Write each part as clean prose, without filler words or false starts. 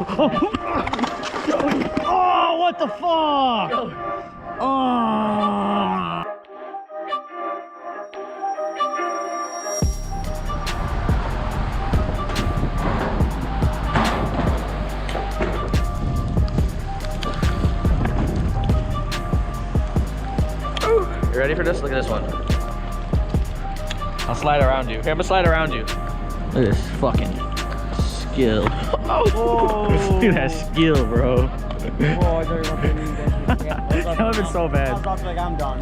Oh, what the fuck? Oh. You ready for this? Look at this one. I'll slide around you. Here, I'm gonna slide around you. Look at this fucking skill. Oh. Look at that skill, bro. That would've been so bad. Like I'm done.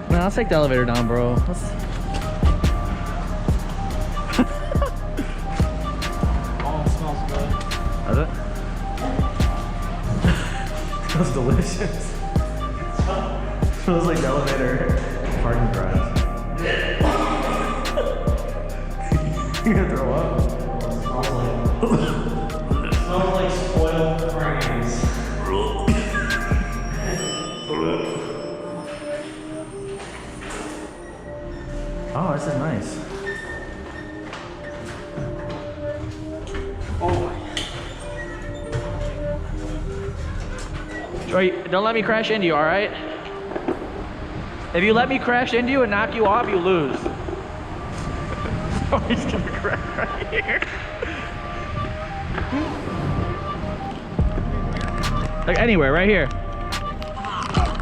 Man, I'll take the elevator down, bro. Oh, it smells good. Does it? Smells delicious. Smells like the elevator parking garage. You're gonna throw up. It smells like spoiled brains. Oh, this is nice. Oh. Troy, don't let me crash into you, all right? If you let me crash into you and knock you off, you lose. Oh, he's gonna crash right here. Like anywhere, right here.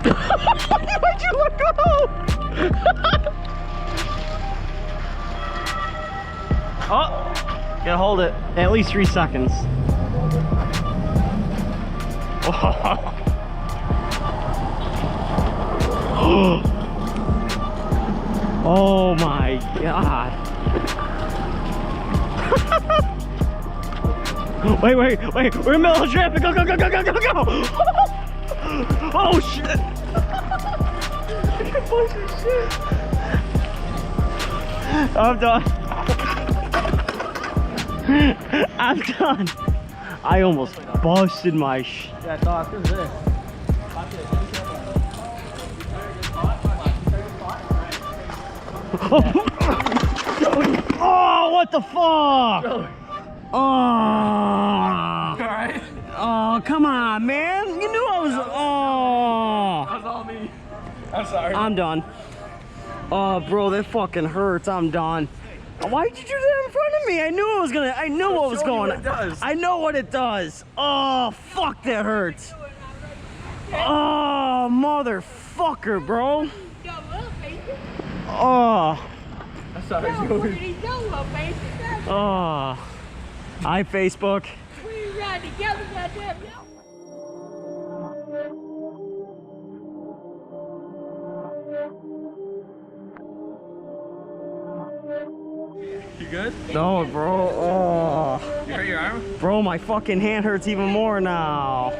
Why'd you let go? Oh, Gotta hold it at least 3 seconds. Oh my god. Wait, we're in the middle of traffic. Go, go, go, go, go, go, go. Oh shit. I'm done. I'm done. I almost busted my yeah, dog, this is it. Oh, what the fuck? Oh. Alright. Oh, come on, man. You knew I was. Oh. That was all me. I'm sorry. I'm done. Oh, bro, that fucking hurts. I'm done. Why did you do that in front of me? I knew it was gonna. I knew what was going on. I know what it does. Oh, fuck, that hurts. Oh, motherfucker, bro. Oh. I'm sorry, Joey. Oh. Hi, Facebook. We ride together, goddamn. You good? No, bro. Oh. You hurt your arm? Bro, my fucking hand hurts even more now.